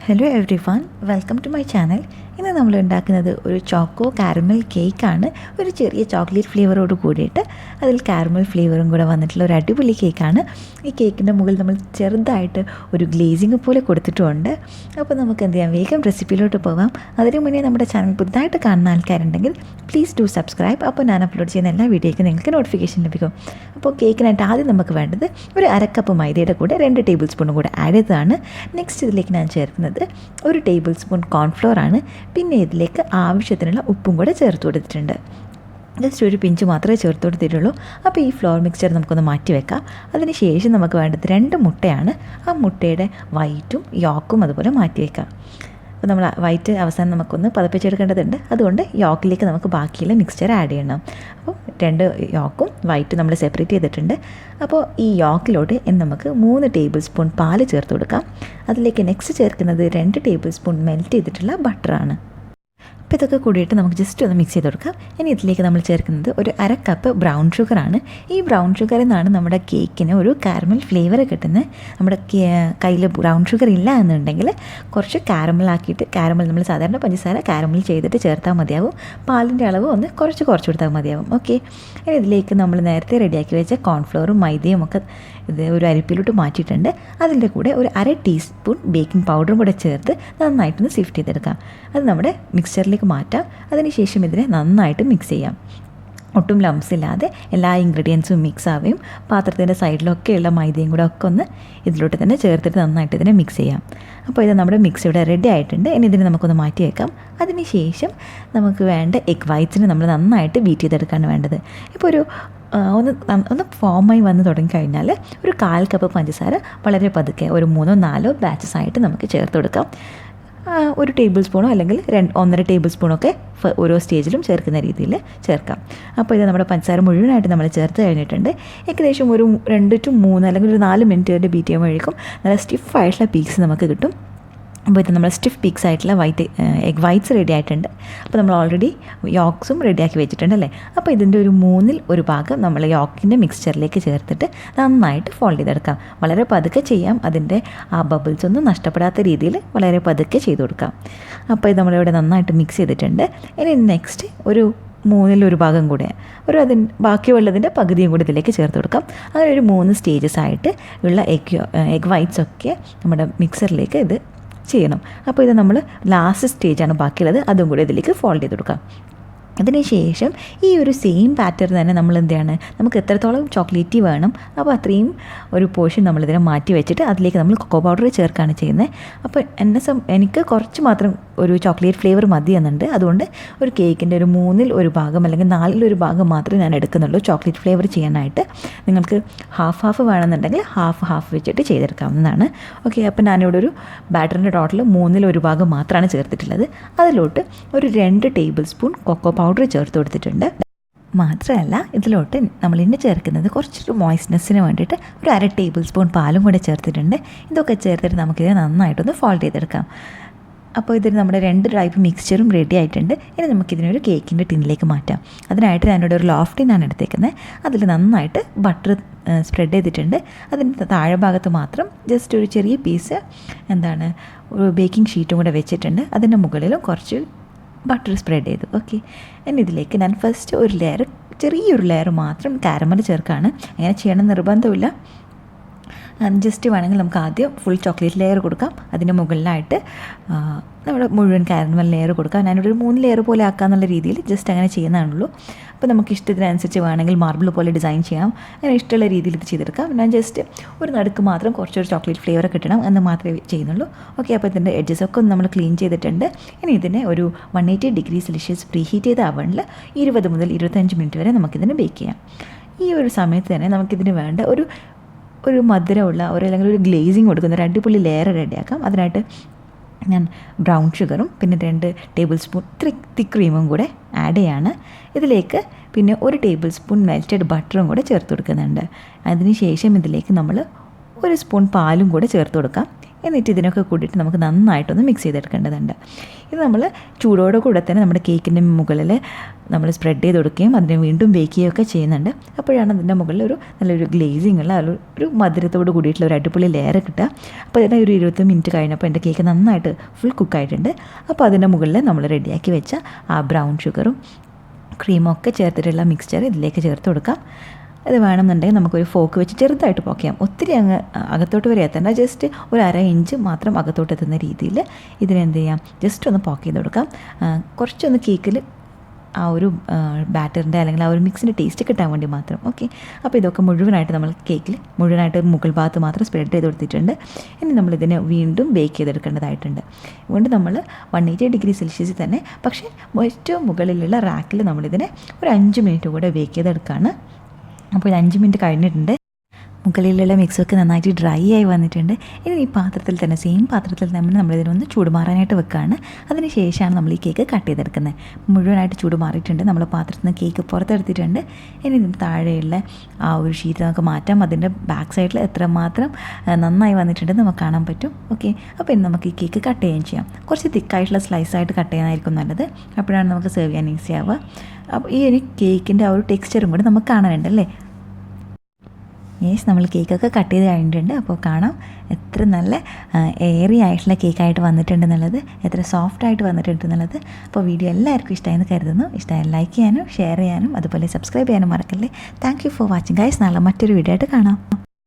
Hello everyone, welcome to my channel. ഇന്ന് നമ്മൾ ഉണ്ടാക്കുന്നത് ഒരു ചോക്കോ കാരമൽ കേക്കാണ്. ഒരു ചെറിയ ചോക്ലേറ്റ് ഫ്ലേവറോട് കൂടിയിട്ട് അതിൽ കാരമൽ ഫ്ലേവറും കൂടെ വന്നിട്ടുള്ള ഒരു അടിപൊളി കേക്കാണ്. ഈ കേക്കിൻ്റെ മുകളിൽ നമ്മൾ ചെറുതായിട്ട് ഒരു ഗ്ലേസിങ് പോലെ കൊടുത്തിട്ടുമുണ്ട്. അപ്പോൾ നമുക്ക് എന്ത് ചെയ്യാം, വേഗം റെസിപ്പിയിലോട്ട് പോകാം. അതിനു മുന്നേ നമ്മുടെ ചാനൽ പുതുതായിട്ട് കാണുന്ന ആൾക്കാരുണ്ടെങ്കിൽ പ്ലീസ് ഡു സബ്സ്ക്രൈബ്. അപ്പോൾ ഞാൻ അപ്ലോഡ് ചെയ്യുന്ന എല്ലാ വീഡിയോയ്ക്കും നിങ്ങൾക്ക് നോട്ടിഫിക്കേഷൻ ലഭിക്കും. അപ്പോൾ കേക്കിനായിട്ട് ആദ്യം നമുക്ക് വേണ്ടത് ഒരു അരക്കപ്പ് മൈദയുടെ കൂടെ 2 ടേബിൾ സ്പൂണും കൂടെ ആഡ് ചെയ്തതാണ്. നെക്സ്റ്റ് ഇതിലേക്ക് ഞാൻ ചേർക്കുന്നത് 1 ടേബിൾ സ്പൂൺ കോൺഫ്ലോർ ആണ്. പിന്നെ ഇതിലേക്ക് ആവശ്യത്തിനുള്ള ഉപ്പും കൂടെ ചേർത്ത് കൊടുത്തിട്ടുണ്ട്. ജസ്റ്റ് ഒരു പിഞ്ച് മാത്രമേ ചേർത്ത് കൊടുത്തിട്ടുള്ളൂ. അപ്പോൾ ഈ ഫ്ലോർ മിക്സ്ചർ നമുക്കൊന്ന് മാറ്റി വെക്കാം. അതിന് ശേഷം നമുക്ക് വേണ്ടത് 2 മുട്ടയാണ്. ആ മുട്ടയുടെ വൈറ്റും യോക്കും അതുപോലെ മാറ്റി വെക്കാം. അപ്പോൾ നമ്മൾ വൈറ്റ് അവസാനം നമുക്കൊന്ന് പതപ്പിച്ചെടുക്കേണ്ടതുണ്ട്. അതുകൊണ്ട് യോക്കിലേക്ക് നമുക്ക് ബാക്കിയുള്ള മിക്സ്ചർ ആഡ് ചെയ്യണം. അപ്പോൾ 2 യോക്കും വൈറ്റും നമ്മൾ സെപ്പറേറ്റ് ചെയ്തിട്ടുണ്ട്. അപ്പോൾ ഈ യോക്കിലോട്ട് നമുക്ക് 3 ടേബിൾ സ്പൂൺ പാല് ചേർത്ത് കൊടുക്കാം. അതിലേക്ക് നെക്സ്റ്റ് ചേർക്കുന്നത് 2 ടേബിൾ സ്പൂൺ മെൽറ്റ് ചെയ്തിട്ടുള്ള ബട്ടറാണ്. അപ്പോൾ ഇതൊക്കെ കൂടിയിട്ട് നമുക്ക് ജസ്റ്റ് ഒന്ന് മിക്സ് ചെയ്ത് കൊടുക്കാം. ഇനി ഇതിലേക്ക് നമ്മൾ ചേർക്കുന്നത് ഒരു 1/2 കപ്പ് ബ്രൗൺ ഷുഗറാണ്. ഈ ബ്രൗൺ ഷുഗറിൽ നിന്നാണ് നമ്മുടെ കേക്കിന് ഒരു കാരമൽ ഫ്ലേവർ കിട്ടുന്നത്. നമ്മുടെ കയ്യിൽ ബ്രൗൺ ഷുഗർ ഇല്ല എന്നുണ്ടെങ്കിൽ കുറച്ച് കാരമലാക്കിയിട്ട്, കാരമൽ നമ്മൾ സാധാരണ പഞ്ചസാര കാരമൽ ചെയ്തിട്ട് ചേർത്താൽ മതിയാവും. പാലിൻ്റെ അളവ് ഒന്ന് കുറച്ച് കൊടുത്താൽ മതിയാവും. ഓക്കെ, ഇനി ഇതിലേക്ക് നമ്മൾ നേരത്തെ റെഡിയാക്കി വെച്ച കോൺഫ്ലോറും മൈദയും ഒക്കെ ഇത് ഒരു അരിപ്പിലോട്ട് മാറ്റിയിട്ടുണ്ട്. അതിൻ്റെ കൂടെ ഒരു 1/2 ടീസ്പൂൺ ബേക്കിംഗ് പൗഡറും കൂടെ ചേർത്ത് നന്നായിട്ടൊന്ന് സിഫ്റ്റ് ചെയ്തെടുക്കാം. അത് നമ്മുടെ മിക്സ്ചറിലേക്ക് മാറ്റാം. അതിനുശേഷം ഇതിനെ നന്നായിട്ട് മിക്സ് ചെയ്യാം. ഒട്ടും ലംസ് ഇല്ലാതെ എല്ലാ ഇൻഗ്രീഡിയൻസും മിക്സ് ആവുകയും പാത്രത്തിൻ്റെ സൈഡിലൊക്കെയുള്ള മൈദയും കൂടെ ഒക്കെ ഒന്ന് ഇതിലോട്ട് തന്നെ ചേർത്തിട്ട് നന്നായിട്ട് ഇതിനെ മിക്സ് ചെയ്യാം. അപ്പോൾ ഇത് നമ്മുടെ മിക്സ് ഇവിടെ റെഡി ആയിട്ടുണ്ട്. ഇനി ഇതിനെ നമുക്കൊന്ന് മാറ്റി വെക്കാം. അതിന് ശേഷം നമുക്ക് വേണ്ട എഗ് വൈറ്റ്സിന് നമ്മൾ നന്നായിട്ട് ബീറ്റ് ചെയ്തെടുക്കാണ് വേണ്ടത്. ഇപ്പോൾ ഒരു ഒന്ന് ഫോമായി വന്ന് തുടങ്ങിക്കഴിഞ്ഞാൽ ഒരു 1/4 കപ്പ് പഞ്ചസാര വളരെ പതുക്കെ ഒരു 3-4 ബാച്ചസ് ആയിട്ട് നമുക്ക് ചേർത്ത് കൊടുക്കാം. 1 ടേബിൾ സ്പൂണോ അല്ലെങ്കിൽ 1.5 ടേബിൾ സ്പൂണൊക്കെ ഓരോ സ്റ്റേജിലും ചേർക്കുന്ന രീതിയിൽ ചേർക്കാം. അപ്പോൾ ഇത് നമ്മുടെ പഞ്ചസാര മുഴുവനായിട്ട് നമ്മൾ ചേർത്ത് കഴിഞ്ഞിട്ടുണ്ട്. ഏകദേശം ഒരു 2 to 3 അല്ലെങ്കിൽ ഒരു 4 മിനിറ്റ് വരെ ബീറ്റ് ചെയ്യുമ്പോഴേക്കും നല്ല സ്റ്റിഫായിട്ടുള്ള പീക്സ് നമുക്ക് കിട്ടും. അപ്പോൾ ഇത് നമ്മൾ സ്റ്റിഫ് പീക്സ് ആയിട്ടുള്ള എഗ് വൈറ്റ്സ് റെഡി ആയിട്ടുണ്ട്. അപ്പോൾ നമ്മൾ ഓൾറെഡി യോക്സും റെഡിയാക്കി വെച്ചിട്ടുണ്ട് അല്ലേ. അപ്പോൾ ഇതിൻ്റെ ഒരു 1/3 ഭാഗം നമ്മൾ യോക്കിൻ്റെ മിക്സ്ചറിലേക്ക് ചേർത്തിട്ട് നന്നായിട്ട് ഫോൾഡ് ചെയ്തെടുക്കാം. വളരെ പതുക്കെ ചെയ്യാം. അതിൻ്റെ ആ ബബിൾസ് ഒന്നും നഷ്ടപ്പെടാത്ത രീതിയിൽ വളരെ പതുക്കെ ചെയ്ത് കൊടുക്കാം. അപ്പോൾ ഇത് നമ്മളിവിടെ നന്നായിട്ട് മിക്സ് ചെയ്തിട്ടുണ്ട്. ഇനി നെക്സ്റ്റ് ഒരു 1/3 ഭാഗം കൂടെ ബാക്കിയുള്ളതിൻ്റെ പകുതിയും കൂടി ഇതിലേക്ക് ചേർത്ത് കൊടുക്കാം. അങ്ങനെ ഒരു 3 സ്റ്റേജസ് ആയിട്ട് ഉള്ള എഗ് വൈറ്റ്സ് ഒക്കെ നമ്മുടെ മിക്സറിലേക്ക് ഇത് ചെയ്യണം. അപ്പോൾ ഇത് നമ്മൾ ലാസ്റ്റ് സ്റ്റേജാണ് ബാക്കിയുള്ളത്. അതും കൂടി ഇതിലേക്ക് ഫോൾഡ് ചെയ്ത് കൊടുക്കാം. അതിനുശേഷം ഈ ഒരു സെയിം പാറ്റേൺ തന്നെ നമ്മൾ എന്താണ്, നമുക്ക് എത്രത്തോളം ചോക്ലേറ്റി വേണം അപ്പോൾ അത്രയും ഒരു പോർഷൻ നമ്മളിതിനെ മാറ്റി വെച്ചിട്ട് അതിലേക്ക് നമ്മൾ കൊക്കോ പൗഡർ ചേർക്കുകയാണ് ചെയ്യുന്നത്. അപ്പോൾ എനിക്ക് കുറച്ച് മാത്രം ഒരു ചോക്ലേറ്റ് ഫ്ലേവർ മതി എന്നുണ്ട്. അതുകൊണ്ട് ഒരു കേക്കിൻ്റെ ഒരു 1/3 ഭാഗം അല്ലെങ്കിൽ 4/1 ഭാഗം മാത്രമേ ഞാൻ എടുക്കുന്നുള്ളൂ ചോക്ലേറ്റ് ഫ്ലേവർ ചെയ്യാനായിട്ട്. നിങ്ങൾക്ക് ഹാഫ് വേണമെന്നുണ്ടെങ്കിൽ ഹാഫ് വെച്ചിട്ട് ചെയ്തെടുക്കാവുന്നതാണ്. ഓക്കെ, അപ്പോൾ ഞാനിവിടെ ഒരു ബാറ്ററിൻ്റെ ടോട്ടൽ 1/3 ഭാഗം മാത്രമാണ് ചേർത്തിട്ടുള്ളത്. അതിലോട്ട് ഒരു 2 ടേബിൾ സ്പൂൺ കൊക്കോ പൗഡർ ചേർത്ത് കൊടുത്തിട്ടുണ്ട്. മാത്രമല്ല ഇതിലോട്ട് നമ്മൾ ഇനി ചേർക്കുന്നത് കുറച്ചൊരു മോയ്സ്നെസ്സിന് വേണ്ടിയിട്ട് ഒരു 1/2 ടേബിൾ സ്പൂൺ പാലും കൂടെ ചേർത്തിട്ടുണ്ട്. ഇതൊക്കെ ചേർത്തിട്ട് നമുക്കിത് നന്നായിട്ടൊന്ന് ഫോൾഡ് ചെയ്തെടുക്കാം. അപ്പോൾ ഇതിന് നമ്മുടെ 2 ടൈപ്പ് മിക്സ്ചറും റെഡി ആയിട്ടുണ്ട്. ഇനി നമുക്കിതിനൊരു കേക്കിൻ്റെ ടിന്നിലേക്ക് മാറ്റാം. അതിനായിട്ട് ഞാനിവിടെ ഒരു ലോഫ് ടിന്നാണ് എടുത്തേക്കുന്നത്. അതിൽ നന്നായിട്ട് ബട്ടർ സ്പ്രെഡ് ചെയ്തിട്ടുണ്ട്. അതിൻ്റെ താഴെ ഭാഗത്ത് മാത്രം ജസ്റ്റ് ഒരു ചെറിയ പീസ് ഒരു ബേക്കിംഗ് ഷീറ്റും കൂടെ വെച്ചിട്ടുണ്ട്. അതിൻ്റെ മുകളിലും കുറച്ച് ബട്ടർ സ്പ്രെഡ് ചെയ്തു. ഓക്കെ, ഇനി ഇതിലേക്ക് ഞാൻ ഫസ്റ്റ് ചെറിയൊരു ലെയർ മാത്രം കാരമൽ ചേർക്കുകയാണ്. അങ്ങനെ ചെയ്യണം നിർബന്ധമില്ല. ജസ്റ്റ് വേണമെങ്കിൽ നമുക്ക് ആദ്യം ഫുൾ ചോക്ലേറ്റ് ലെയർ കൊടുക്കാം. അതിൻ്റെ മുകളിലായിട്ട് നമ്മുടെ മുഴുവൻ കാരമൽ ലെയർ കൊടുക്കാം. ഞാനിവിടെ ഒരു 3 ലെയർ പോലെ ആക്കാമെന്നുള്ള രീതിയിൽ ജസ്റ്റ് അങ്ങനെ ചെയ്യുന്നതാണുള്ളൂ. അപ്പോൾ നമുക്ക് ഇഷ്ടത്തിനനുസരിച്ച് വേണമെങ്കിൽ മാർബിൾ പോലെ ഡിസൈൻ ചെയ്യാം. അങ്ങനെ ഇഷ്ടമുള്ള രീതിയിൽ ഇത് ചെയ്തെടുക്കാം. ഞാൻ ജസ്റ്റ് ഒരു നടുക്ക് മാത്രം കുറച്ചൊരു ചോക്ലേറ്റ് ഫ്ലേവർ കിട്ടണം എന്ന് മാത്രമേ ചെയ്യുന്നുള്ളൂ. ഓക്കെ, അപ്പോൾ ഇതിൻ്റെ എഡ്ജസൊക്കെ ഒന്ന് നമ്മൾ ക്ലീൻ ചെയ്തിട്ടുണ്ട്. ഇനി ഇതിനെ ഒരു 180 ഡിഗ്രി സെൽഷ്യസ് പ്രീ ഹീറ്റ് ചെയ്ത അവണിൽ 20 മുതൽ 25 മിനിറ്റ് വരെ നമുക്കിതിനെ ബേക്ക് ചെയ്യാം. ഈ ഒരു സമയത്ത് തന്നെ നമുക്കിതിന് വേണ്ട ഒരു മധുരമുള്ള അല്ലെങ്കിൽ ഒരു ഗ്ലേസിങ് കൊടുക്കുന്ന ഒരു അടിപൊളി ലെയർ റെഡിയാക്കാം. അതിനായിട്ട് ഞാൻ ബ്രൗൺ ഷുഗറും പിന്നെ 2 ടേബിൾ സ്പൂൺ തിക്ക് ക്രീമും കൂടെ ആഡ് ചെയ്യാണ്. ഇതിലേക്ക് പിന്നെ 1 ടേബിൾ സ്പൂൺ മെൽറ്റഡ് ബട്ടറും കൂടെ ചേർത്ത് കൊടുക്കുന്നുണ്ട്. അതിനുശേഷം ഇതിലേക്ക് നമ്മൾ 1 സ്പൂൺ പാലും കൂടെ ചേർത്ത് കൊടുക്കാം. എന്നിട്ട് ഇതിനൊക്കെ കൂടിയിട്ട് നമുക്ക് നന്നായിട്ടൊന്ന് മിക്സ് ചെയ്തെടുക്കേണ്ടതുണ്ട്. ഇത് നമ്മൾ ചൂടോടെ കൂടെ തന്നെ നമ്മുടെ കേക്കിൻ്റെ മുകളിൽ നമ്മൾ സ്പ്രെഡ് ചെയ്ത് കൊടുക്കുകയും അതിനെ വീണ്ടും ബേക്ക് ചെയ്യുകയൊക്കെ ചെയ്യുന്നുണ്ട്. അപ്പോഴാണ് അതിൻ്റെ മുകളിൽ ഒരു നല്ലൊരു ഗ്ലേസിങ് ഉള്ള ഒരു മധുരത്തോട് കൂടിയിട്ടുള്ള ഒരു അടിപൊളി ലെയർ കിട്ടുക. അപ്പോൾ ഇതിനെ ഒരു 20 മിനിറ്റ് കഴിഞ്ഞപ്പോൾ എൻ്റെ കേക്ക് നന്നായിട്ട് ഫുൾ കുക്കായിട്ടുണ്ട്. അപ്പോൾ അതിൻ്റെ മുകളിൽ നമ്മൾ റെഡിയാക്കി വെച്ച ആ ബ്രൗൺ ഷുഗറും ക്രീമും ഒക്കെ ചേർത്തിട്ടുള്ള മിക്സ്ചർ ഇതിലേക്ക് ചേർത്ത് കൊടുക്കാം. അത് വേണമെന്നുണ്ടെങ്കിൽ നമുക്കൊരു ഫോക്ക് വെച്ച് ചെറുതായിട്ട് പോക്ക് ചെയ്യാം. ഒത്തിരി അങ്ങ് അകത്തോട്ട് വരെ എത്തേണ്ട, ജസ്റ്റ് ഒരു 1/2 ഇഞ്ച് മാത്രം അകത്തോട്ട് എത്തുന്ന രീതിയിൽ ഇതിനെന്ത് ചെയ്യാം, ജസ്റ്റ് ഒന്ന് പോക്ക് ചെയ്ത് കൊടുക്കാം. കുറച്ചൊന്ന് കേക്കിൽ ആ ഒരു ബാറ്ററിൻ്റെ അല്ലെങ്കിൽ ആ ഒരു മിക്സിൻ്റെ ടേസ്റ്റ് കിട്ടാൻ വേണ്ടി മാത്രം. ഓക്കെ, അപ്പോൾ ഇതൊക്കെ മുഴുവനായിട്ട് നമ്മൾ കേക്കിൽ മുഴുവനായിട്ട് മുകൾ ഭാഗത്ത് മാത്രം സ്പ്രെഡ് ചെയ്ത് കൊടുത്തിട്ടുണ്ട്. ഇനി നമ്മളിതിനെ വീണ്ടും ബേക്ക് ചെയ്തെടുക്കേണ്ടതായിട്ടുണ്ട്. വീണ്ടും നമ്മൾ 180 ഡിഗ്രി സെൽഷ്യസിൽ തന്നെ, പക്ഷേ ഏറ്റവും മുകളിലുള്ള റാക്കിൽ നമ്മളിതിനെ ഒരു 5 മിനിറ്റ് കൂടെ ബേക്ക് ചെയ്തെടുക്കുകയാണ്. അപ്പോൾ ഇത് 5 മിനിറ്റ് കഴിഞ്ഞിട്ടുണ്ട്. മുകളിലുള്ള മിക്സൊക്കെ നന്നായിട്ട് ഡ്രൈ ആയി വന്നിട്ടുണ്ട്. ഇനി ഈ പാത്രത്തിൽ തന്നെ, സെയിം പാത്രത്തിൽ തന്നെ നമ്മളിതിനൊന്ന് ചൂടുമാറാനായിട്ട് വെക്കുകയാണ്. അതിന് ശേഷമാണ് നമ്മൾ ഈ കേക്ക് കട്ട് ചെയ്തെടുക്കുന്നത്. മുഴുവനായിട്ട് ചൂടുമാറിയിട്ടുണ്ട്. നമ്മൾ പാത്രത്തിൽ നിന്ന് കേക്ക് പുറത്തെടുത്തിട്ടുണ്ട്. ഇനി ഇതിന് താഴെയുള്ള ആ ഒരു ഷീറ്റ് നമുക്ക് മാറ്റാം. അതിൻ്റെ ബാക്ക് സൈഡിൽ എത്രമാത്രം നന്നായി വന്നിട്ടുണ്ടെന്ന് നമുക്ക് കാണാൻ പറ്റും. ഓക്കെ, അപ്പോൾ ഇനി നമുക്ക് ഈ കേക്ക് കട്ട് ചെയ്യുകയും ചെയ്യാം. കുറച്ച് തിക്കായിട്ടുള്ള സ്ലൈസായിട്ട് കട്ട് ചെയ്യാനായിരിക്കും നല്ലത്. അപ്പോഴാണ് നമുക്ക് സെർവ് ചെയ്യാൻ ഈസി ആവുക. അപ്പോൾ ഈ ഒരു കേക്കിൻ്റെ ആ ഒരു ടെക്സ്ചറും കൂടി നമുക്ക് കാണാനുണ്ടല്ലേ. നമ്മൾ കേക്കൊക്കെ കട്ട് ചെയ്ത് കഴിഞ്ഞിട്ടുണ്ട്. അപ്പോൾ കാണാം എത്ര നല്ല എയറി ആയിട്ടുള്ള കേക്കായിട്ട് വന്നിട്ടുണ്ടെന്നുള്ളത്, എത്ര സോഫ്റ്റായിട്ട് വന്നിട്ടുണ്ടെന്നുള്ളത്. അപ്പോൾ വീഡിയോ എല്ലാവർക്കും ഇഷ്ടമായെന്ന് കരുതുന്നു. ഇഷ്ടമായി ലൈക്ക് ചെയ്യാനും ഷെയർ ചെയ്യാനും അതുപോലെ സബ്സ്ക്രൈബ് ചെയ്യാനും മറക്കല്ലേ. Thank you for watching guys. നാളെ മറ്റൊരു വീഡിയോ ആയിട്ട് കാണാം.